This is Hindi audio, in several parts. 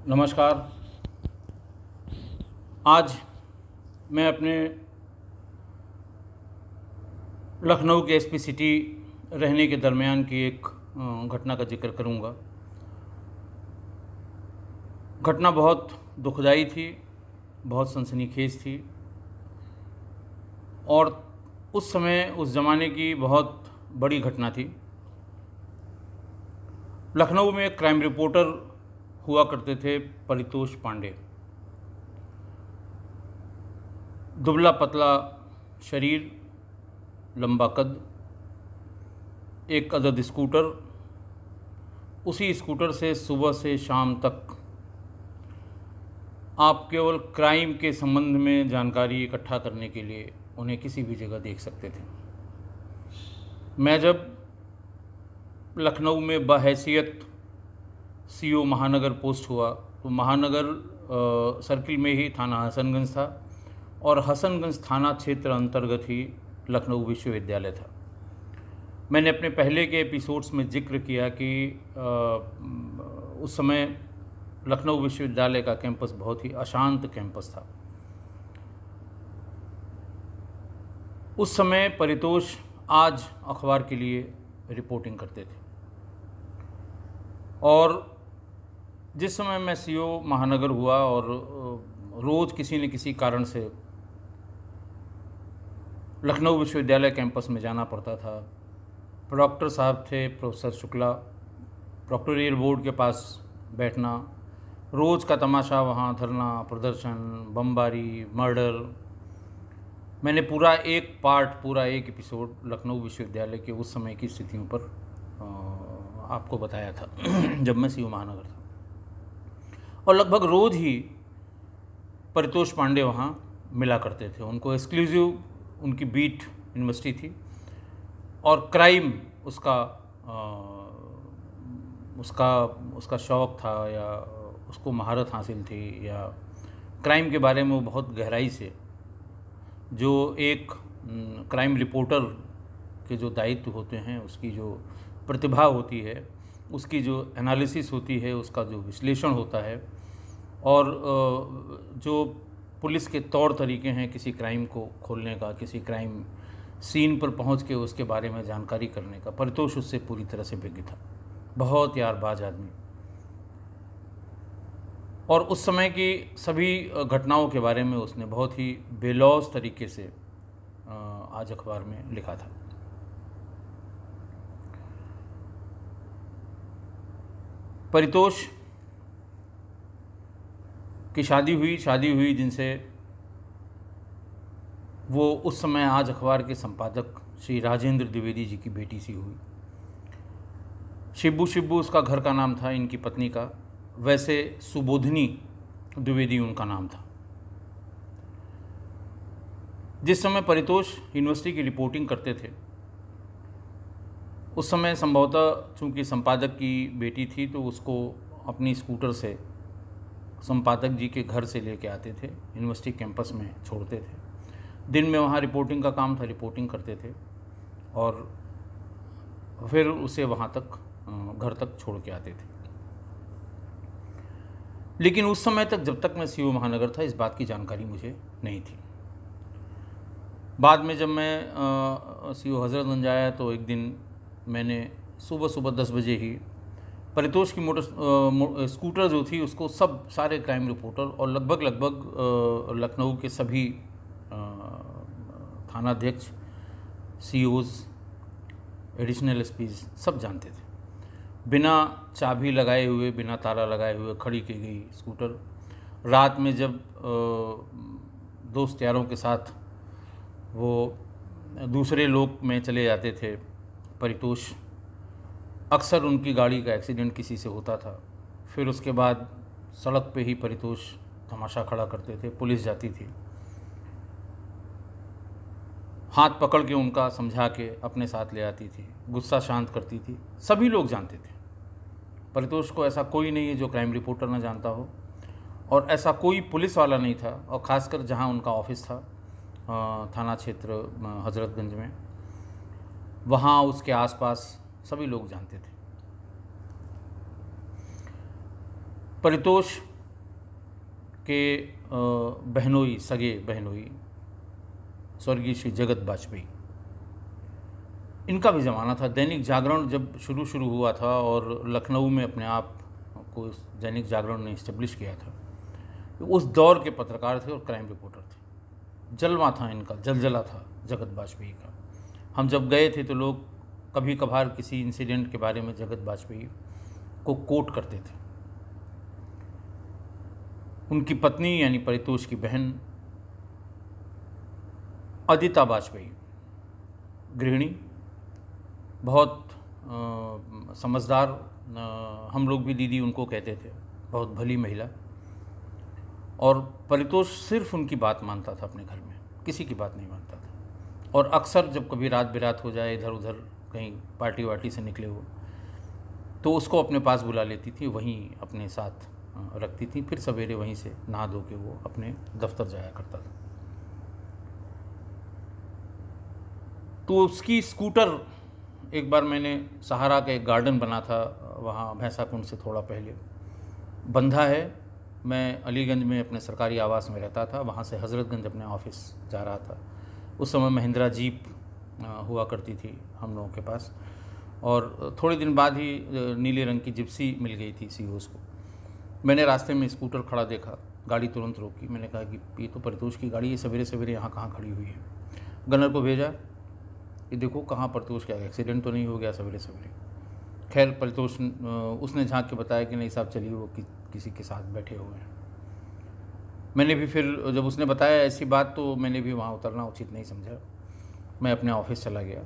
नमस्कार। आज मैं अपने लखनऊ के एसपी सिटी रहने के दरमियान की एक घटना का जिक्र करूंगा। घटना बहुत दुखदाई थी, बहुत सनसनीखेज थी और उस समय उस ज़माने की बहुत बड़ी घटना थी। लखनऊ में एक क्राइम रिपोर्टर हुआ करते थे, परितोष पांडे। दुबला पतला शरीर, लंबा कद, एक अदद स्कूटर। उसी स्कूटर से सुबह से शाम तक आप केवल क्राइम के संबंध में जानकारी इकट्ठा करने के लिए उन्हें किसी भी जगह देख सकते थे। मैं जब लखनऊ में बहैसियत सीओ महानगर पोस्ट हुआ तो महानगर सर्किल में ही थाना हसनगंज था और हसनगंज थाना क्षेत्र अंतर्गत ही लखनऊ विश्वविद्यालय था। मैंने अपने पहले के एपिसोड्स में जिक्र किया कि उस समय लखनऊ विश्वविद्यालय का कैंपस बहुत ही अशांत कैंपस था। उस समय परितोष आज अखबार के लिए रिपोर्टिंग करते थे और जिस समय मैं सीओ महानगर हुआ और रोज़ किसी न किसी कारण से लखनऊ विश्वविद्यालय कैंपस में जाना पड़ता था। प्रॉक्टर साहब थे, प्रोफेसर शुक्ला, प्रॉक्टोरियल बोर्ड के पास बैठना, रोज़ का तमाशा, वहाँ धरना प्रदर्शन, बमबारी, मर्डर। मैंने पूरा एक एपिसोड लखनऊ विश्वविद्यालय के उस समय की स्थितियों पर आपको बताया था जब मैं सीओ महानगर था। और लगभग रोज़ ही परितोष पांडे वहाँ मिला करते थे। उनको एक्सक्लूसिव उनकी बीट यूनिवर्सिटी थी और क्राइम उसका उसका शौक़ था या उसको महारत हासिल थी, या क्राइम के बारे में वो बहुत गहराई से, जो एक क्राइम रिपोर्टर के जो दायित्व होते हैं, उसकी जो प्रतिभा होती है, उसकी जो एनालिसिस होती है, उसका जो विश्लेषण होता है और जो पुलिस के तौर तरीके हैं किसी क्राइम को खोलने का, किसी क्राइम सीन पर पहुंच के उसके बारे में जानकारी करने का, परितोष उससे पूरी तरह से विज्ञ था। बहुत यारबाज आदमी। और उस समय की सभी घटनाओं के बारे में उसने बहुत ही बेलौस तरीके से आज अखबार में लिखा था। परितोष की शादी हुई जिनसे वो उस समय आज अखबार के संपादक श्री राजेंद्र द्विवेदी जी की बेटी सी हुई। शिब्बू उसका घर का नाम था, इनकी पत्नी का। वैसे सुबोधनी द्विवेदी उनका नाम था। जिस समय परितोष यूनिवर्सिटी की रिपोर्टिंग करते थे उस समय संभवतः चूँकि संपादक की बेटी थी तो उसको अपनी स्कूटर से संपादक जी के घर से लेके आते थे, यूनिवर्सिटी कैंपस में छोड़ते थे। दिन में वहाँ रिपोर्टिंग का काम था, रिपोर्टिंग करते थे और फिर उसे वहाँ तक घर तक छोड़ के आते थे। लेकिन उस समय तक, जब तक मैं सीओ महानगर था, इस बात की जानकारी मुझे नहीं थी। बाद में जब मैं सीओ हजरतगंज आया तो एक दिन मैंने सुबह 10 बजे ही परितोष की स्कूटर जो थी उसको सारे क्राइम रिपोर्टर और लगभग लखनऊ के सभी थानाध्यक्ष, सीओज, एडिशनल एसपीज सब जानते थे। बिना चाबी लगाए हुए, बिना ताला लगाए हुए खड़ी की गई स्कूटर। रात में जब दोस्त यारों के साथ वो दूसरे लोक में चले जाते थे, परितोष अक्सर उनकी गाड़ी का एक्सीडेंट किसी से होता था। फिर उसके बाद सड़क पे ही परितोष तमाशा खड़ा करते थे, पुलिस जाती थी, हाथ पकड़ के उनका समझा के अपने साथ ले आती थी, गुस्सा शांत करती थी। सभी लोग जानते थे परितोष को। ऐसा कोई नहीं है जो क्राइम रिपोर्टर ना जानता हो और ऐसा कोई पुलिस वाला नहीं था, और ख़ासकर जहाँ उनका ऑफिस था थाना क्षेत्र हजरतगंज में, वहाँ उसके आसपास सभी लोग जानते थे। परितोष के बहनोई, सगे बहनोई स्वर्गीय श्री जगत बाजपेयी, इनका भी ज़माना था। दैनिक जागरण जब शुरू हुआ था और लखनऊ में अपने आप को इस दैनिक जागरण ने इस्टेब्लिश किया था, उस दौर के पत्रकार थे और क्राइम रिपोर्टर थे। जलवा था इनका, जलजला था जगत बाजपेयी का। हम जब गए थे तो लोग कभी कभार किसी इंसिडेंट के बारे में जगत बाजपेयी को कोट करते थे। उनकी पत्नी यानी परितोष की बहन अदिता बाजपेयी, गृहिणी, बहुत समझदार, हम लोग भी दीदी उनको कहते थे, बहुत भली महिला। और परितोष सिर्फ उनकी बात मानता था अपने घर में, किसी की बात नहीं मानता था। और अक्सर जब कभी रात बिरात हो जाए, इधर उधर कहीं पार्टी वार्टी से निकले हो, तो उसको अपने पास बुला लेती थी, वहीं अपने साथ रखती थी। फिर सवेरे वहीं से नहा धो के वो अपने दफ्तर जाया करता था। तो उसकी स्कूटर एक बार मैंने, सहारा का एक गार्डन बना था वहाँ भैंसाकुंड से थोड़ा पहले, बंधा है। मैं अलीगंज में अपने सरकारी आवास में रहता था, वहाँ से हज़रतगंज अपने ऑफिस जा रहा था। उस समय महिंद्रा जीप हुआ करती थी हम लोगों के पास, और थोड़े दिन बाद ही नीले रंग की जिप्सी मिल गई थी सीओस को। मैंने रास्ते में स्कूटर खड़ा देखा, गाड़ी तुरंत रोकी। मैंने कहा कि ये तो परितोष की गाड़ी है, सवेरे सवेरे यहाँ कहाँ खड़ी हुई है। गनर को भेजा, ये देखो कहाँ परितोष, क्या एक्सीडेंट तो नहीं हो गया सवेरे सवेरे। खैर परितोष उसने झांक के बताया कि नहीं साहब चलिए, वो किसी के साथ बैठे हुए हैं। मैंने भी फिर जब उसने बताया ऐसी बात, तो मैंने भी वहाँ उतरना उचित नहीं समझा। मैं अपने ऑफिस चला गया।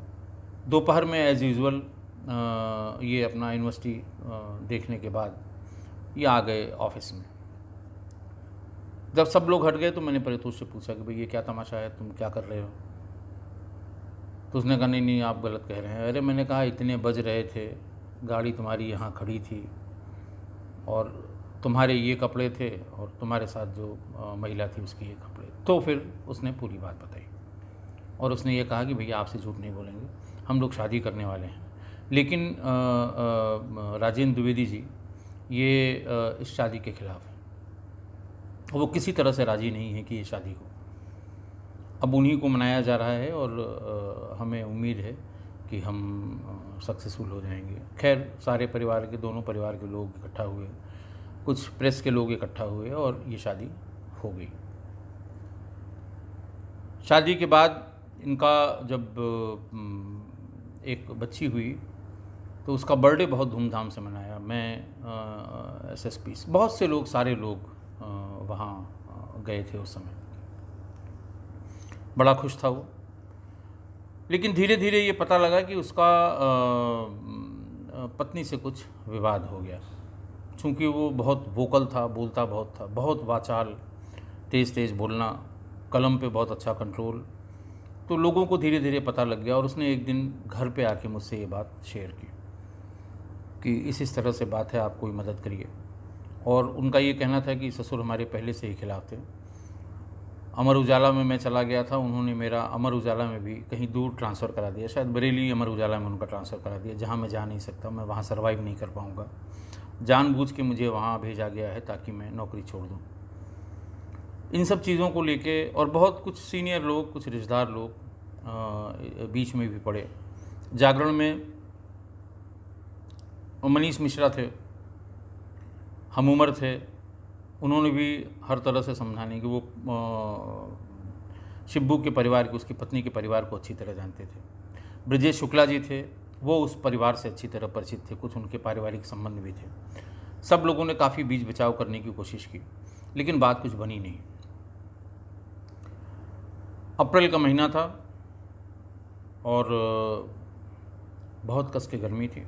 दोपहर में एज़ यूजुअल ये अपना यूनिवर्सिटी देखने के बाद ये आ गए ऑफिस में। जब सब लोग हट गए तो मैंने परितोष से पूछा कि भाई ये क्या तमाशा है, तुम क्या कर रहे हो? तो उसने कहा नहीं आप गलत कह रहे हैं। अरे मैंने कहा इतने बज रहे थे, गाड़ी तुम्हारी यहाँ खड़ी थी और तुम्हारे ये कपड़े थे और तुम्हारे साथ जो महिला थी उसके ये कपड़े। तो फिर उसने पूरी बात बताई और उसने ये कहा कि भैया आपसे झूठ नहीं बोलेंगे, हम लोग शादी करने वाले हैं। लेकिन राजेंद्र द्विवेदी जी ये इस शादी के खिलाफ हैं, वो किसी तरह से राज़ी नहीं है कि ये शादी हो। अब उन्हीं को मनाया जा रहा है और हमें उम्मीद है कि हम सक्सेसफुल हो जाएंगे। खैर सारे परिवार के, दोनों परिवार के लोग इकट्ठा हुए, कुछ प्रेस के लोग इकट्ठा हुए और ये शादी हो गई। शादी के बाद इनका जब एक बच्ची हुई तो उसका बर्थडे बहुत धूमधाम से मनाया। मैं एसएसपी, बहुत से लोग, सारे लोग वहाँ गए थे उस समय। बड़ा खुश था वो। लेकिन धीरे धीरे ये पता लगा कि उसका पत्नी से कुछ विवाद हो गया। चूँकि वो बहुत वोकल था, बोलता बहुत था, बहुत वाचाल, तेज़ तेज़ बोलना, कलम पे बहुत अच्छा कंट्रोल। तो लोगों को धीरे धीरे पता लग गया और उसने एक दिन घर पे आके मुझसे ये बात शेयर की कि इस तरह से बात है, आप कोई मदद करिए। और उनका ये कहना था कि ससुर हमारे पहले से ही खिलाफ थे। अमर उजाला में मैं चला गया था, उन्होंने मेरा अमर उजाला में भी कहीं दूर ट्रांसफ़र करा दिया, शायद बरेली अमर उजाला में उनका ट्रांसफ़र करा दिया, जहाँ मैं जा नहीं सकता, मैं वहाँ सर्वाइव नहीं कर पाऊँगा। जानबूझ के मुझे वहाँ भेजा गया है ताकि मैं नौकरी छोड़ दूँ। इन सब चीज़ों को लेके और बहुत कुछ सीनियर लोग, कुछ रिश्तेदार लोग बीच में भी पड़े। जागरण में मनीष मिश्रा थे, हम उमर थे, उन्होंने भी हर तरह से समझाने कि वो शिब्बू के परिवार को, उसकी पत्नी के परिवार को अच्छी तरह जानते थे। ब्रजेश शुक्ला जी थे, वो उस परिवार से अच्छी तरह परिचित थे, कुछ उनके पारिवारिक संबंध भी थे। सब लोगों ने काफ़ी बीच बचाव करने की कोशिश की, लेकिन बात कुछ बनी नहीं। अप्रैल का महीना था और बहुत कस के गर्मी थी।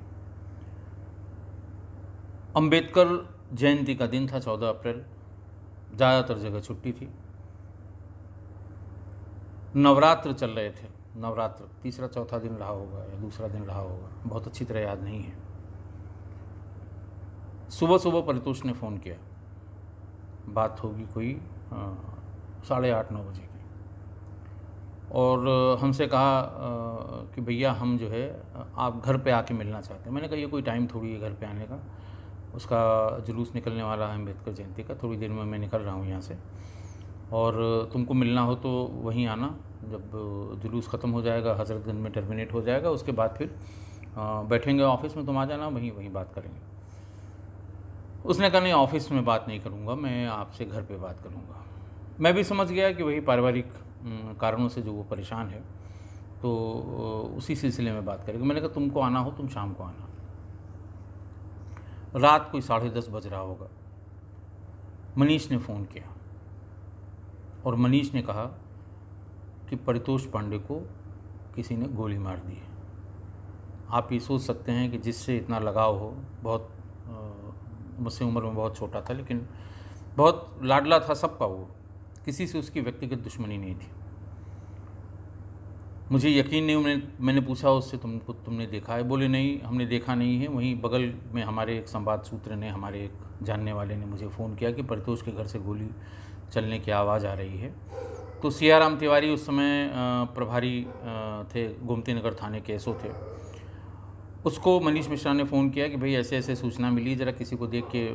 अंबेडकर जयंती का दिन था, 14 अप्रैल। ज़्यादातर जगह छुट्टी थी। नवरात्र चल रहे थे, नवरात्र तीसरा चौथा दिन रहा होगा या दूसरा दिन रहा होगा, बहुत अच्छी तरह याद नहीं है। सुबह सुबह परितोष ने फ़ोन किया, बात होगी कोई 8:30-9 बजे की, और हमसे कहा कि भैया हम जो है आप घर पे आके मिलना चाहते हैं। मैंने कहा ये कोई टाइम थोड़ी है घर पे आने का, उसका जुलूस निकलने वाला है अम्बेडकर जयंती का। थोड़ी देर में मैं निकल रहा हूँ यहाँ से, और तुमको मिलना हो तो वहीं आना। जब जुलूस ख़त्म हो जाएगा, हज़रतगंज में टर्मिनेट हो जाएगा, उसके बाद फिर बैठेंगे ऑफिस में, तुम आ जाना, वहीं बात करेंगे। उसने कहा नहीं, ऑफिस में बात नहीं करूँगा, मैं आपसे घर पे बात करूँगा। मैं भी समझ गया कि वही पारिवारिक कारणों से जो वो परेशान है, तो उसी सिलसिले में बात करेंगे। मैंने कहा तुमको आना हो तुम शाम को आना। रात कोई 10:30 बज रहा होगा, मनीष ने फ़ोन किया और मनीष ने कहा कि परितोष पांडे को किसी ने गोली मार दी है। आप ये सोच सकते हैं कि जिससे इतना लगाव हो, बहुत मुझसे उम्र में बहुत छोटा था, लेकिन बहुत लाडला था सबका वो, किसी से उसकी व्यक्तिगत दुश्मनी नहीं थी। मुझे यकीन नहीं, मैंने पूछा उससे, तुमने देखा है? बोले नहीं, हमने देखा नहीं है। वहीं बगल में हमारे एक संवाद सूत्र ने, हमारे एक जानने वाले ने मुझे फ़ोन किया कि परितोष के घर से गोली चलने की आवाज़ आ रही है। तो सियाराम तिवारी उस समय प्रभारी थे, गोमती नगर थाने के एसओ थे। उसको मनीष मिश्रा ने फ़ोन किया कि भाई ऐसे ऐसे सूचना मिली, ज़रा किसी को देख के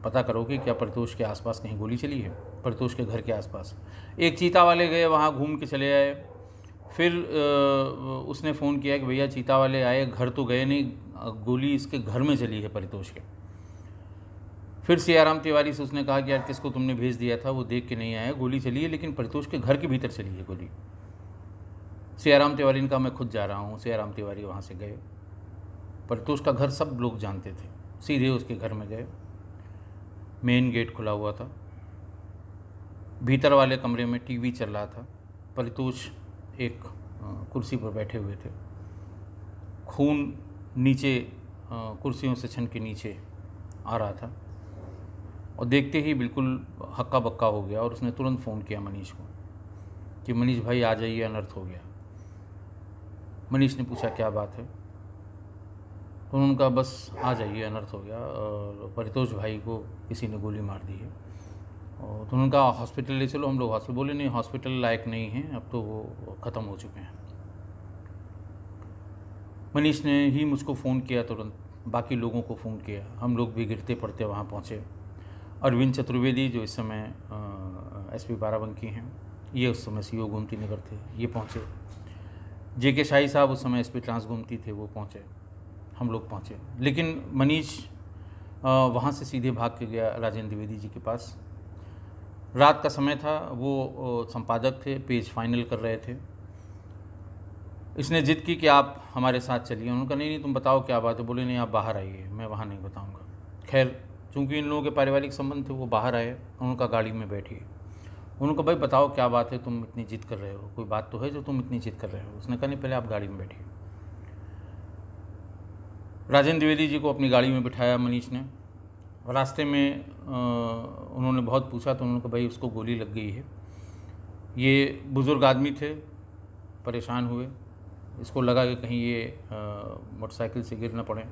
पता करो कि क्या परितोष के आसपास कहीं गोली चली है, परितोष के घर के आसपास। एक चीता वाले गए, वहाँ घूम के चले आए। फिर उसने फ़ोन किया कि भैया चीता वाले आए, घर तो गए नहीं, गोली इसके घर में चली है परितोष के। फिर सियाराम तिवारी से उसने कहा कि यार किसको तुमने भेज दिया था, वो देख के नहीं आया, गोली चली है लेकिन परितोष के घर के भीतर चली है गोली। सियाराम तिवारी ने कहा मैं खुद जा रहा हूँ। सियाराम तिवारी वहाँ से गए, परितोष का घर सब लोग जानते थे, सीधे उसके घर में गए। मेन गेट खुला हुआ था, भीतर वाले कमरे में टीवी चल रहा था, परितोष एक कुर्सी पर बैठे हुए थे, खून नीचे कुर्सियों से छन के नीचे आ रहा था, और देखते ही बिल्कुल हक्का बक्का हो गया। और उसने तुरंत फ़ोन किया मनीष को कि मनीष भाई आ जाइए, अनर्थ हो गया। मनीष ने पूछा क्या बात है, तो उन्होंने कहा बस आ जाइए, अनर्थ हो गया, और परितोष भाई को किसी ने गोली मार दी है। और तो उन्होंने कहा हॉस्पिटल ले चलो, हम लोग हॉस्पिटल। बोले नहीं, हॉस्पिटल लायक नहीं हैं, अब तो वो ख़त्म हो चुके हैं। मनीष ने ही मुझको फ़ोन किया, तुरंत बाकी लोगों को फ़ोन किया, हम लोग भी गिरते पड़ते वहाँ पहुँचे। अरविंद चतुर्वेदी जो इस समय एसपी बाराबंकी हैं, ये उस समय सीओ गोमती नगर थे, ये पहुँचे। जेके शाही साहब उस समय एसपी ट्रांस गोमती थे, वो पहुँचे, हम लोग पहुँचे। लेकिन मनीष वहाँ से सीधे भाग के गया राजेंद्र द्विवेदी जी के पास। रात का समय था, वो संपादक थे, पेज फाइनल कर रहे थे। इसने जिद की कि आप हमारे साथ चलिए। उन्होंने कहा नहीं तुम बताओ क्या बात है। बोले नहीं आप बाहर आइए, मैं वहाँ नहीं बताऊँगा। खैर चूँकि इन लोगों के पारिवारिक संबंध थे, वो बाहर आए, उन्होंने कहा गाड़ी में बैठिए। उन्होंने कहा भाई बताओ क्या बात है, तुम इतनी जिद कर रहे हो, कोई बात तो है जो तुम इतनी जिद कर रहे हो। उसने कहा नहीं पहले आप गाड़ी में बैठिए। राजेंद्र द्विवेदी जी को अपनी गाड़ी में बिठाया मनीष ने। रास्ते में उन्होंने बहुत पूछा, तो उन्होंने कहा भाई उसको गोली लग गई है। ये बुज़ुर्ग आदमी थे, परेशान हुए, इसको लगा कि कहीं ये मोटरसाइकिल से गिर न पड़े।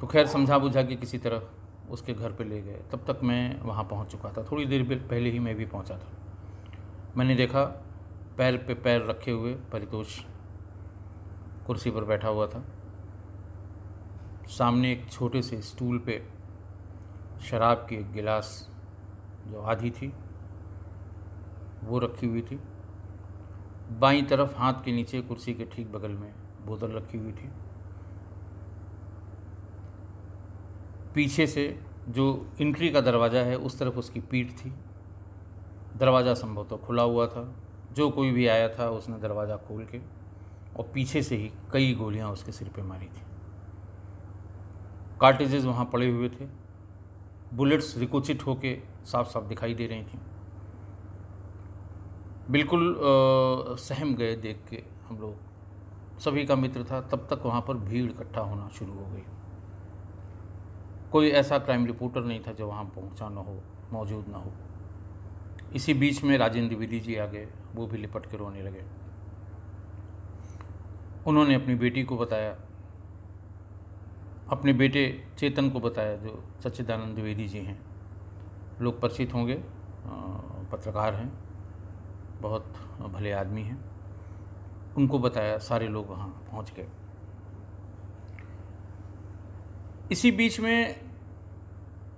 तो खैर समझा बुझा के किसी तरह उसके घर पे ले गए। तब तक मैं वहाँ पहुँच चुका था, थोड़ी देर पहले ही मैं भी पहुँचा था। मैंने देखा पैर पे पैर रखे हुए परितोष कुर्सी पर बैठा हुआ था। सामने एक छोटे से स्टूल पे शराब की एक गिलास जो आधी थी वो रखी हुई थी। बाईं तरफ हाथ के नीचे कुर्सी के ठीक बगल में बोतल रखी हुई थी। पीछे से जो एंट्री का दरवाज़ा है उस तरफ उसकी पीठ थी। दरवाज़ा संभवतः खुला हुआ था, जो कोई भी आया था उसने दरवाज़ा खोल के और पीछे से ही कई गोलियां उसके सिर पे मारी थी। कार्टेजेस वहाँ पड़े हुए थे, बुलेट्स रिकोचिट होके साफ साफ दिखाई दे रही थी। बिल्कुल सहम गए देख के हम लोग, सभी का मित्र था। तब तक वहाँ पर भीड़ इकट्ठा होना शुरू हो गई। कोई ऐसा क्राइम रिपोर्टर नहीं था जो वहाँ पहुँचा ना हो, मौजूद ना हो। इसी बीच में राजेंद्र द्विवेदी जी आ गए, वो भी लिपट के रोने लगे। उन्होंने अपनी बेटी को बताया, अपने बेटे चेतन को बताया, जो सच्चिदानंद द्विवेदी जी हैं, लोग परिचित होंगे, पत्रकार हैं, बहुत भले आदमी हैं। उनको बताया, सारे लोग वहाँ पहुँच गए। इसी बीच में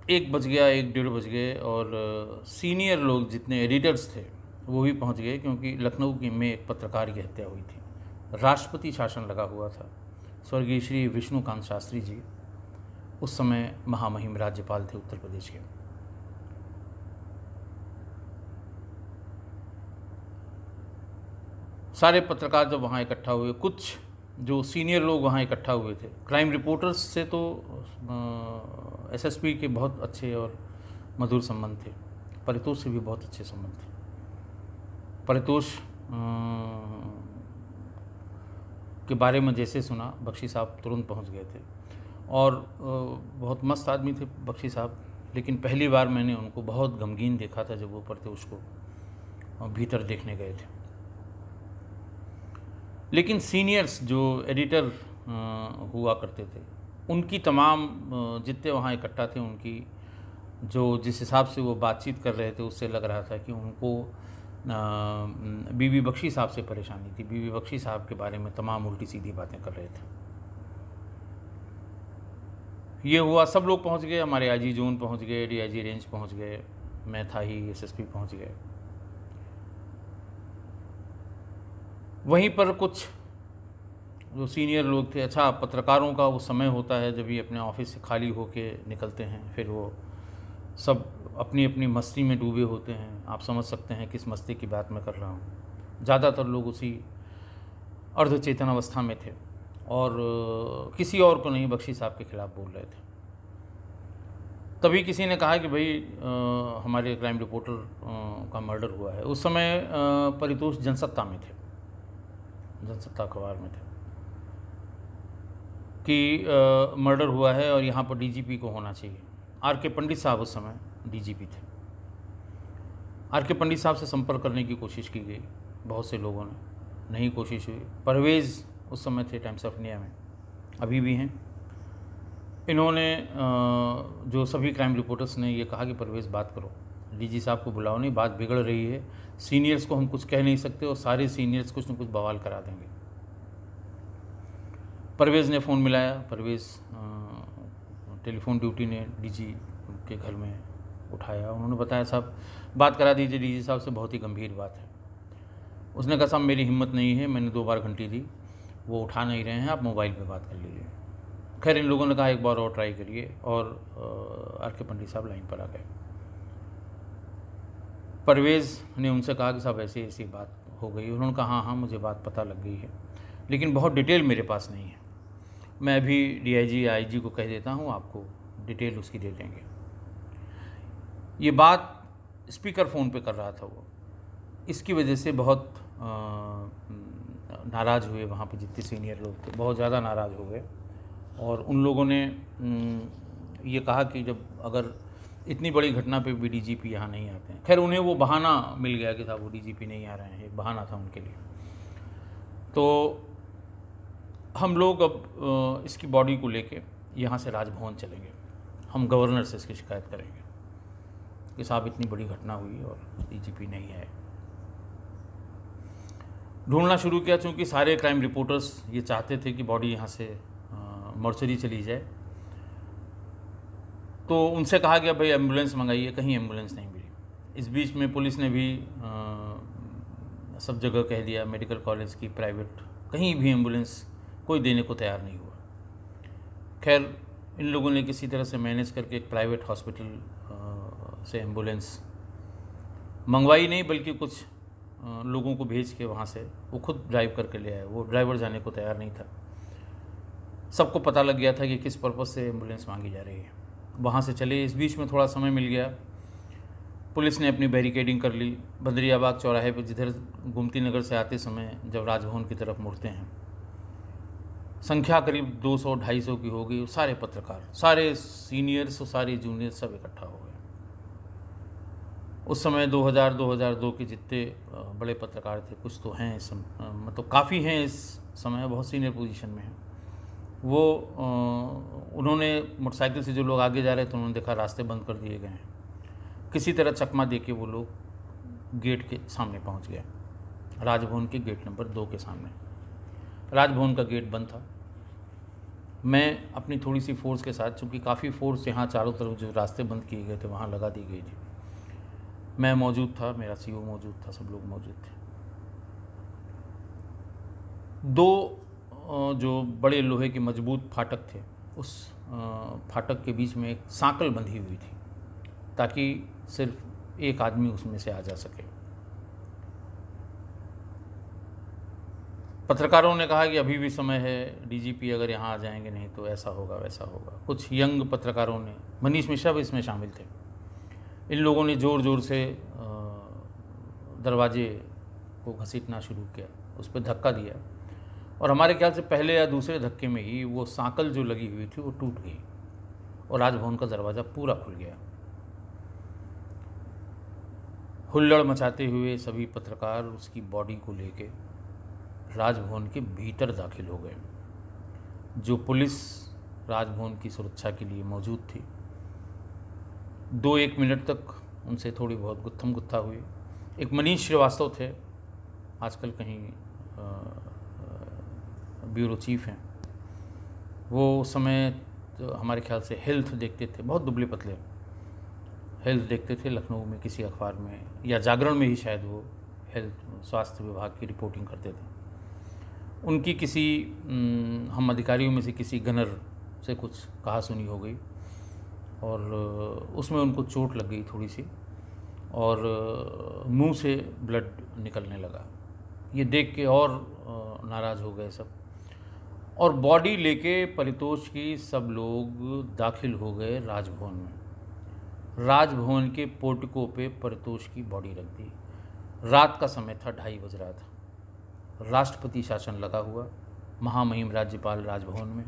1 बज गया, 1 डेढ़ बज गए और सीनियर लोग जितने एडिटर्स थे वो भी पहुंच गए, क्योंकि लखनऊ की में एक पत्रकार की हत्या हुई थी। राष्ट्रपति शासन लगा हुआ था। स्वर्गीय श्री विष्णुकांत शास्त्री जी उस समय महामहिम राज्यपाल थे उत्तर प्रदेश के। सारे पत्रकार जब वहाँ इकट्ठा हुए, कुछ जो सीनियर लोग वहाँ इकट्ठा हुए थे, क्राइम रिपोर्टर्स से तो एसएसपी के बहुत अच्छे और मधुर संबंध थे, परितोष से भी बहुत अच्छे संबंध थे। परितोष के बारे में जैसे सुना, बख्शी साहब तुरंत पहुंच गए थे और बहुत मस्त आदमी थे बख्शी साहब। लेकिन पहली बार मैंने उनको बहुत गमगीन देखा था जब वो परितोष को भीतर देखने गए थे। लेकिन सीनियर्स जो एडिटर हुआ करते थे, उनकी तमाम जितने वहाँ इकट्ठा थे, उनकी जो जिस हिसाब से वो बातचीत कर रहे थे, उससे लग रहा था कि उनको बीबी बख्शी साहब से परेशानी थी। बीबी बख्शी साहब के बारे में तमाम उल्टी सीधी बातें कर रहे थे। ये हुआ, सब लोग पहुंच गए, हमारे आईजी जोन पहुंच गए, डीआईजी रेंज पहुंच गए, मैं था ही, एसएसपी पहुंच गए। वहीं पर कुछ जो सीनियर लोग थे, अच्छा पत्रकारों का वो समय होता है जब ये अपने ऑफिस से खाली होके निकलते हैं, फिर वो सब अपनी अपनी मस्ती में डूबे होते हैं। आप समझ सकते हैं किस मस्ती की बात मैं कर रहा हूँ। ज़्यादातर लोग उसी अर्धचेतन अवस्था में थे और किसी और को नहीं, बख्शी साहब के खिलाफ बोल रहे थे। तभी किसी ने कहा कि भाई हमारे क्राइम रिपोर्टर का मर्डर हुआ है। उस समय परितोष जनसत्ता में थे, जनसत्ता अखबार में थे कि मर्डर हुआ है और यहाँ पर डीजीपी को होना चाहिए। आर.के. पंडित साहब उस समय डीजीपी थे। आर.के. पंडित साहब से संपर्क करने की कोशिश की गई बहुत से लोगों ने, नहीं कोशिश हुई। परवेज़ उस समय थे टाइम्स ऑफ इंडिया में, अभी भी हैं। इन्होंने जो सभी क्राइम रिपोर्टर्स ने ये कहा कि परवेज़ बात करो, डीजी साहब को बुलाओ, नहीं बात बिगड़ रही है, सीनियर्स को हम कुछ कह नहीं सकते और सारे सीनियर्स कुछ न कुछ बवाल करा देंगे। परवेज़ ने फ़ोन मिलाया। परवेज़ टेलीफोन ड्यूटी ने डीजी के घर में उठाया। उन्होंने बताया साहब बात करा दीजिए डीजी साहब से, बहुत ही गंभीर बात है। उसने कहा साहब मेरी हिम्मत नहीं है, मैंने 2 बार घंटी दी, वो उठा नहीं रहे हैं, आप मोबाइल पे बात कर लीजिए। खैर इन लोगों ने कहा एक बार और ट्राई करिए और आर.के. पंडित साहब लाइन पर आ गए। परवेज़ ने उनसे कहा कि साहब ऐसी ऐसी बात हो गई। उन्होंने कहा हाँ हाँ मुझे बात पता लग गई है, लेकिन बहुत डिटेल मेरे पास नहीं है, मैं अभी डीआईजी आईजी को कह देता हूँ, आपको डिटेल उसकी दे देंगे। ये बात स्पीकर फ़ोन पे कर रहा था वो, इसकी वजह से बहुत नाराज़ हुए वहाँ पे जितने सीनियर लोग थे, बहुत ज़्यादा नाराज़ हो गए और उन लोगों ने ये कहा कि जब अगर इतनी बड़ी घटना पे भी डीजीपी यहाँ नहीं आते हैं। खैर उन्हें वो बहाना मिल गया कि साहब वो डीजीपी नहीं आ रहे हैं, एक बहाना था उनके लिए। तो हम लोग अब इसकी बॉडी को लेके यहाँ से राजभवन चलेंगे, हम गवर्नर से इसकी शिकायत करेंगे कि साहब इतनी बड़ी घटना हुई और डीजीपी नहीं है। ढूंढना शुरू किया, चूँकि सारे क्राइम रिपोर्टर्स ये चाहते थे कि बॉडी यहाँ से मॉर्चरी चली जाए, तो उनसे कहा गया भाई एम्बुलेंस मंगाइए, कहीं एम्बुलेंस नहीं मिली। इस बीच में पुलिस ने भी सब जगह कह दिया, मेडिकल कॉलेज की, प्राइवेट, कहीं भी एम्बुलेंस कोई देने को तैयार नहीं हुआ। खैर इन लोगों ने किसी तरह से मैनेज करके एक प्राइवेट हॉस्पिटल से एम्बुलेंस मंगवाई, नहीं बल्कि कुछ लोगों को भेज के वहाँ से वो खुद ड्राइव करके ले आए। वो ड्राइवर जाने को तैयार नहीं था। सबको पता लग गया था कि किस पर्पज़ से एम्बुलेंस मांगी जा रही है। वहाँ से चले। इस बीच में थोड़ा समय मिल गया, पुलिस ने अपनी बैरिकेडिंग कर ली। बद्रियाबाग चौराहे पर जिधर गोमती नगर से आते समय जब राजभवन की तरफ मुड़ते हैं, संख्या करीब 200-250 की हो गई। सारे पत्रकार, सारे सीनियर्स और सारे जूनियर्स सब इकट्ठा हो गए। उस समय 2002 के जितने बड़े पत्रकार थे, कुछ तो हैं इस मतलब काफ़ी हैं इस समय, बहुत सीनियर पोजीशन में हैं वो, उन्होंने मोटरसाइकिल से जो लोग आगे जा रहे थे उन्होंने देखा रास्ते बंद कर दिए गए हैं। किसी तरह चकमा दे के वो लोग गेट के सामने पहुंच गए, राजभवन के गेट नंबर 2 के सामने। राजभवन का गेट बंद था। मैं अपनी थोड़ी सी फ़ोर्स के साथ, चूँकि काफ़ी फ़ोर्स यहाँ चारों तरफ जो रास्ते बंद किए गए थे वहाँ लगा दी गई थी। मैं मौजूद था, मेरा सीओ मौजूद था, सब लोग मौजूद थे। दो जो बड़े लोहे के मजबूत फाटक थे, उस फाटक के बीच में एक सांकल बंधी हुई थी ताकि सिर्फ एक आदमी उसमें से आ जा सके। पत्रकारों ने कहा कि अभी भी समय है, डीजीपी अगर यहाँ आ जाएंगे, नहीं तो ऐसा होगा वैसा होगा। कुछ यंग पत्रकारों ने, मनीष मिश्रा भी इसमें शामिल थे, इन लोगों ने ज़ोर ज़ोर से दरवाजे को घसीटना शुरू किया, उस पर धक्का दिया और हमारे ख्याल से पहले या दूसरे धक्के में ही वो सांकल जो लगी हुई थी वो टूट गई और राजभवन का दरवाज़ा पूरा खुल गया। हुल्लड़ मचाते हुए सभी पत्रकार उसकी बॉडी को लेके राजभवन के भीतर दाखिल हो गए। जो पुलिस राजभवन की सुरक्षा के लिए मौजूद थी, 2-1 मिनट तक उनसे थोड़ी बहुत गुत्थम गुत्था हुई। एक मनीष श्रीवास्तव थे, आजकल कहीं ब्यूरो चीफ हैं, वो उस समय तो हमारे ख्याल से हेल्थ देखते थे, बहुत दुबले पतले हेल्थ देखते थे, लखनऊ में किसी अखबार में या जागरण में ही शायद वो हेल्थ स्वास्थ्य विभाग की रिपोर्टिंग करते थे। उनकी किसी हम अधिकारियों में से किसी गनर से कुछ कहा सुनी हो गई और उसमें उनको चोट लग गई थोड़ी सी और मुंह से ब्लड निकलने लगा। ये देख के और नाराज़ हो गए सब और बॉडी लेके परितोष की सब लोग दाखिल हो गए राजभवन में। राजभवन के पोर्टिको पे परितोष की बॉडी रख दी। रात का समय था, 2:30 बज रहा था। राष्ट्रपति शासन लगा हुआ, महामहिम राज्यपाल राजभवन में,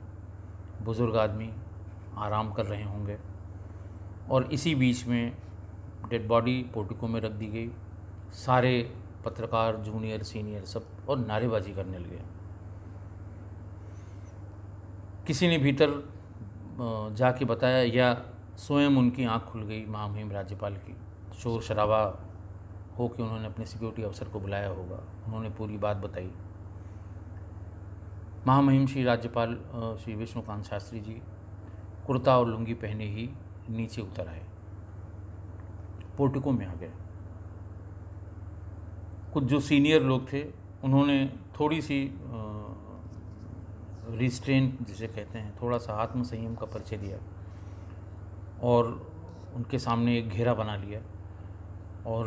बुज़ुर्ग आदमी आराम कर रहे होंगे और इसी बीच में डेड बॉडी पोर्टिको में रख दी गई। सारे पत्रकार, जूनियर सीनियर सब और नारेबाजी करने लगे। किसी ने भीतर जाके बताया या स्वयं उनकी आंख खुल गई महामहिम राज्यपाल की, शोर शराबा हो कि उन्होंने अपने सिक्योरिटी अफसर को बुलाया होगा, उन्होंने पूरी बात बताई। महामहिम श्री राज्यपाल श्री विष्णुकांत शास्त्री जी कुर्ता और लुंगी पहने ही नीचे उतर आए, पोर्टिको में आ गए। कुछ जो सीनियर लोग थे उन्होंने थोड़ी सी रिस्ट्रेंट जिसे कहते हैं, थोड़ा सा आत्मसंयम का परिचय दिया और उनके सामने एक घेरा बना लिया और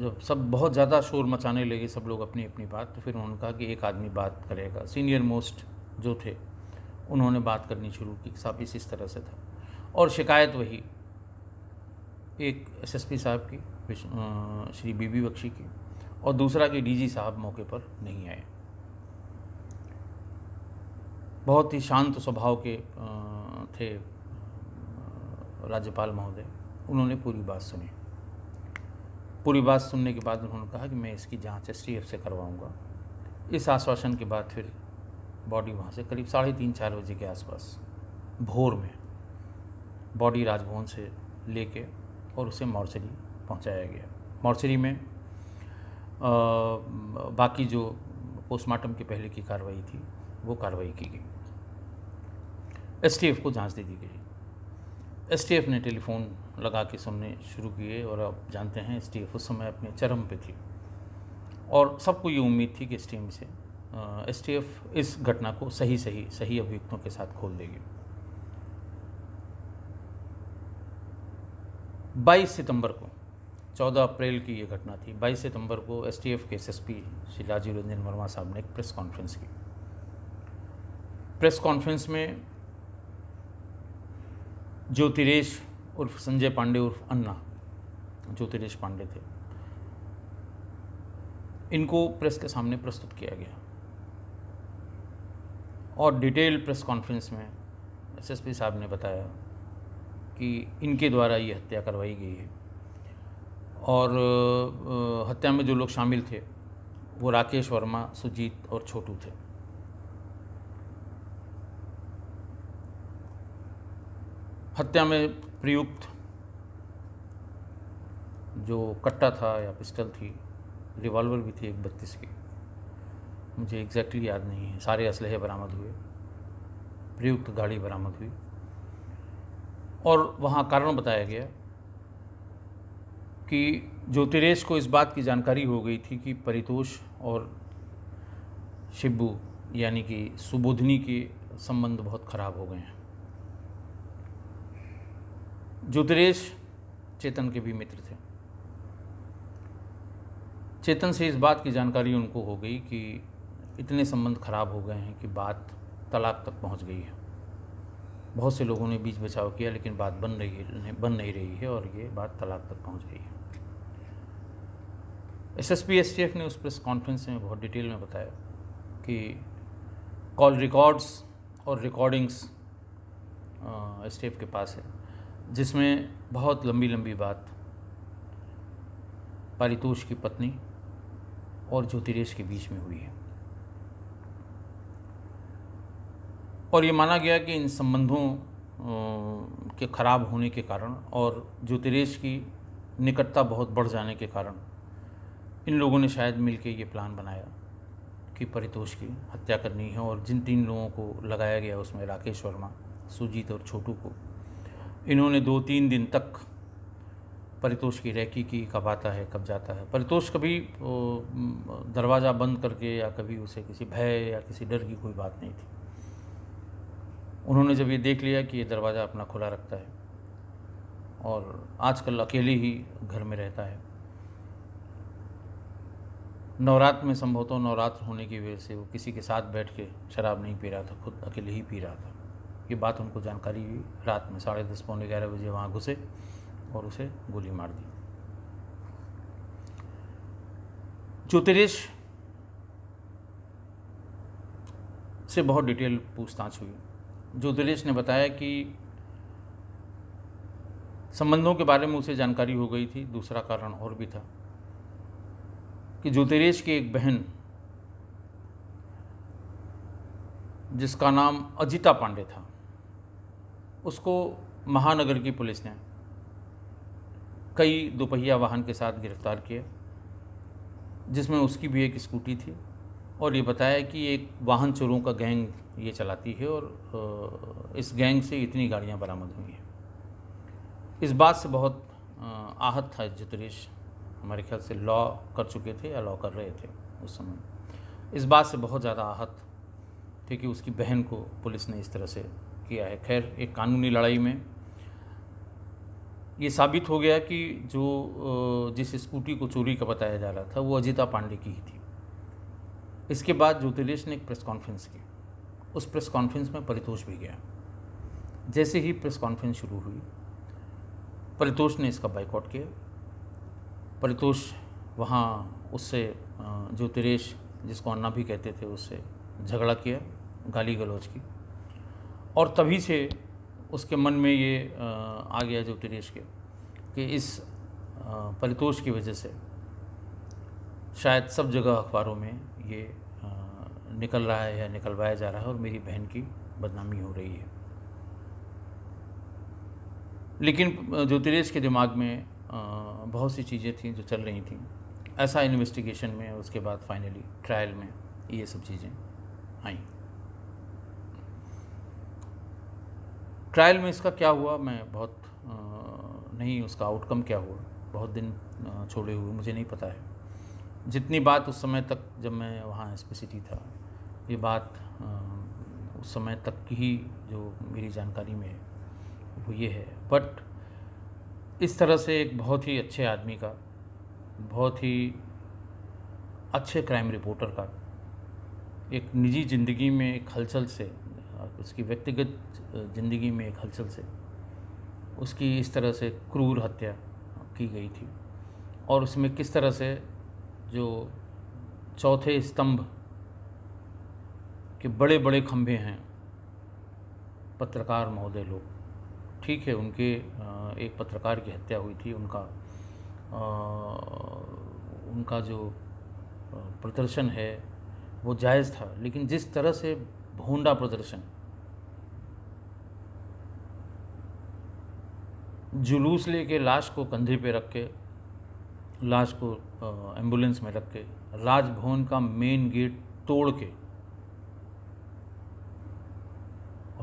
जब सब बहुत ज़्यादा शोर मचाने लगे सब लोग अपनी अपनी बात, तो फिर उन्होंने कहा कि एक आदमी बात करेगा। सीनियर मोस्ट जो थे उन्होंने बात करनी शुरू की, साहब इस तरह से था और शिकायत वही एक एसएसपी साहब की, श्री बीबी बख्शी की, और दूसरा कि डीजी साहब मौके पर नहीं आए। बहुत ही शांत स्वभाव के थे राज्यपाल महोदय। उन्होंने पूरी बात सुनी। पूरी बात सुनने के बाद उन्होंने कहा कि मैं इसकी जांच एसटीएफ से करवाऊंगा। इस आश्वासन के बाद फिर बॉडी वहाँ से करीब 3:30-4 बजे के आसपास भोर में बॉडी राजभवन से लेके और उसे मॉर्चरी पहुँचाया गया। मॉर्चरी में बाकी जो पोस्टमार्टम के पहले की कार्रवाई थी वो कार्रवाई की गई। एसटीएफ को जांच दे दी गई। एसटीएफ ने टेलीफोन लगा के सुनने शुरू किए और आप जानते हैं एसटीएफ उस समय अपने चरम पे थी और सबको ये उम्मीद थी कि एसटीएफ इस घटना को सही अभियुक्तों के साथ खोल देगी। 22 सितंबर को, 14 अप्रैल की ये घटना थी, 22 सितंबर को एसटीएफ के एसएसपी श्री राजीव रंजन वर्मा साहब ने एक प्रेस कॉन्फ्रेंस की। प्रेस कॉन्फ्रेंस में ज्योतिरेश उर्फ संजय पांडे उर्फ अन्ना, ज्योतिरेश पांडे थे, इनको प्रेस के सामने प्रस्तुत किया गया और डिटेल प्रेस कॉन्फ्रेंस में एसएसपी साहब ने बताया कि इनके द्वारा ये हत्या करवाई गई है और हत्या में जो लोग शामिल थे वो राकेश वर्मा, सुजीत और छोटू थे। हत्या में प्रयुक्त जो कट्टा था या पिस्टल थी, रिवॉल्वर भी थी एक 32 की, मुझे एग्जैक्टली याद नहीं है, सारे असलहे बरामद हुए प्रयुक्त गाड़ी बरामद हुई और वहाँ कारण बताया गया कि ज्योतिरेश को इस बात की जानकारी हो गई थी कि परितोष और शिब्बू यानी कि सुबोधनी के संबंध बहुत खराब हो गए हैं। ज्योतिरेश चेतन के भी मित्र थे। चेतन से इस बात की जानकारी उनको हो गई कि इतने संबंध खराब हो गए हैं कि बात तलाक तक पहुंच गई है। बहुत से लोगों ने बीच बचाव किया लेकिन बात बन नहीं रही है और ये बात तलाक तक पहुंच गई है। एसएसपी एसटीएफ ने उस प्रेस कॉन्फ्रेंस में बहुत डिटेल में बताया कि कॉल रिकॉर्ड्स और रिकॉर्डिंग्स एसटीएफ के पास है, जिसमें बहुत लंबी लंबी बात परितोष की पत्नी और ज्योतिरेश के बीच में हुई है और ये माना गया कि इन संबंधों के खराब होने के कारण और ज्योतिरेश की निकटता बहुत बढ़ जाने के कारण इन लोगों ने शायद मिलकर ये प्लान बनाया कि परितोष की हत्या करनी है। और जिन 3 लोगों को लगाया गया उसमें राकेश वर्मा, सुजीत और छोटू को इन्होंने 2-3 दिन तक परितोष की रैकी की, कब आता है कब जाता है। परितोष कभी दरवाज़ा बंद करके या कभी उसे किसी भय या किसी डर की कोई बात नहीं थी। उन्होंने जब ये देख लिया कि ये दरवाज़ा अपना खुला रखता है और आजकल अकेले ही घर में रहता है, नवरात्र में संभवतः नवरात्र होने की वजह से वो किसी के साथ बैठ के शराब नहीं पी रहा था, खुद अकेले ही पी रहा था। ये बात उनको जानकारी हुई। रात में 10:30 पौने 11 बजे वहाँ घुसे और उसे गोली मार दी। ज्योतिरेश से बहुत डिटेल पूछताछ हुई। ज्योतिरेश ने बताया कि संबंधों के बारे में उसे जानकारी हो गई थी। दूसरा कारण और भी था कि ज्योतिरेश की एक बहन जिसका नाम अजिता पांडे था, उसको महानगर की पुलिस ने कई दोपहिया वाहन के साथ गिरफ्तार किया, जिसमें उसकी भी एक स्कूटी थी और ये बताया कि एक वाहन चोरों का गैंग ये चलाती है और इस गैंग से इतनी गाड़ियां बरामद हुई हैं। इस बात से बहुत आहत था ज्योतिरेश। हमारे ख्याल से लॉ कर चुके थे या लॉ कर रहे थे उस समय। इस बात से बहुत ज़्यादा आहत थे कि उसकी बहन को पुलिस ने इस तरह से किया है। खैर, एक कानूनी लड़ाई में ये साबित हो गया कि जो जिस स्कूटी को चोरी का बताया जा रहा था वो अजिता पांडे की ही थी। इसके बाद ज्योतिरेश ने एक प्रेस कॉन्फ्रेंस की। उस प्रेस कॉन्फ्रेंस में परितोष भी गया। जैसे ही प्रेस कॉन्फ्रेंस शुरू हुई, परितोष ने इसका बाइकआउट किया। परितोष वहाँ उससे ज्योतिरेश, जिसको अन्ना भी कहते थे, उससे झगड़ा किया, गाली गलौज की और तभी से उसके मन में ये आ गया ज्योतिरेश के कि इस परितोष की वजह से शायद सब जगह अखबारों में ये निकल रहा है या निकलवाया जा रहा है और मेरी बहन की बदनामी हो रही है। लेकिन ज्योतिरेश के दिमाग में बहुत सी चीज़ें थीं जो चल रही थीं। ऐसा इन्वेस्टिगेशन में उसके बाद फाइनली ट्रायल में ये सब चीज़ें आई। ट्रायल में इसका क्या हुआ मैं बहुत नहीं, उसका आउटकम क्या हुआ बहुत दिन छोड़े हुए मुझे नहीं पता है। जितनी बात उस समय तक जब मैं वहाँ एसपी था, ये बात उस समय तक की ही जो मेरी जानकारी में है वो ये है। बट इस तरह से एक बहुत ही अच्छे आदमी का, बहुत ही अच्छे क्राइम रिपोर्टर का एक निजी ज़िंदगी में एक हलचल से, उसकी व्यक्तिगत ज़िंदगी में एक हलचल से उसकी इस तरह से क्रूर हत्या की गई थी। और उसमें किस तरह से जो चौथे स्तंभ के बड़े बड़े खंभे हैं, पत्रकार महोदय लोग, ठीक है, उनके एक पत्रकार की हत्या हुई थी, उनका जो प्रदर्शन है वो जायज़ था, लेकिन जिस तरह से भोंडा प्रदर्शन, जुलूस लेके लाश को कंधे पे रख के, लाश को एम्बुलेंस में रख के, राजभवन का मेन गेट तोड़ के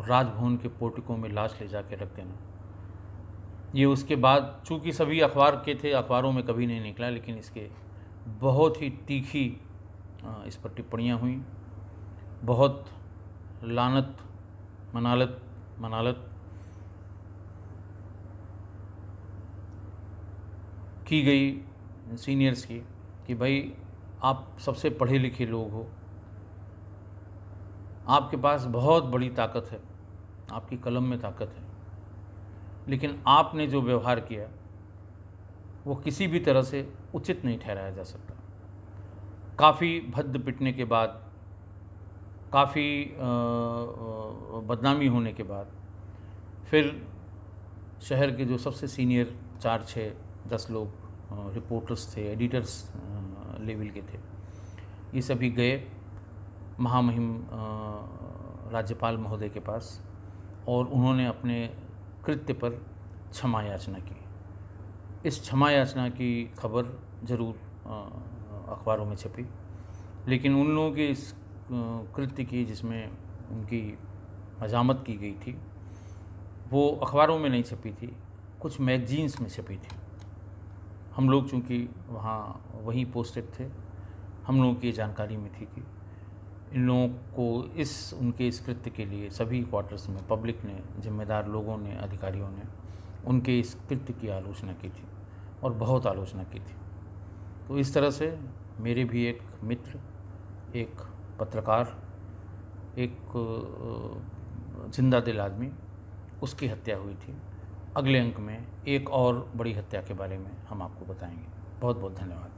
और राजभवन के पोर्टिकों में लाश ले जाके रख देना, ये उसके बाद चूँकि सभी अखबार के थे, अखबारों में कभी नहीं निकला, लेकिन इसके बहुत ही तीखी इस पर टिप्पणियाँ हुई, बहुत लानत मनालत की गई सीनियर्स की कि भाई आप सबसे पढ़े लिखे लोग हो, आपके पास बहुत बड़ी ताकत है, आपकी कलम में ताकत है, लेकिन आपने जो व्यवहार किया वो किसी भी तरह से उचित नहीं ठहराया जा सकता। काफ़ी भद्द पिटने के बाद, काफ़ी बदनामी होने के बाद फिर शहर के जो सबसे सीनियर 4-6-10 लोग रिपोर्टर्स थे, एडिटर्स लेवल के थे, ये सभी गए महामहिम राज्यपाल महोदय के पास और उन्होंने अपने कृत्य पर क्षमा याचना की। इस क्षमा याचना की खबर ज़रूर अखबारों में छपी, लेकिन उन लोगों के इस कृत्य की जिसमें उनकी हजामत की गई थी वो अखबारों में नहीं छपी थी, कुछ मैगजीन्स में छपी थी। हम लोग चूँकि वहीं पोस्टेड थे, हम लोगों की जानकारी में थी कि इन लोगों को उनके इस कृत्य के लिए सभी क्वार्टर्स में पब्लिक ने, जिम्मेदार लोगों ने, अधिकारियों ने उनके इस कृत्य की आलोचना की थी और बहुत आलोचना की थी। तो इस तरह से मेरे भी एक मित्र, एक पत्रकार, एक जिंदा दिल आदमी, उसकी हत्या हुई थी। अगले अंक में एक और बड़ी हत्या के बारे में हम आपको बताएंगे। बहुत बहुत धन्यवाद।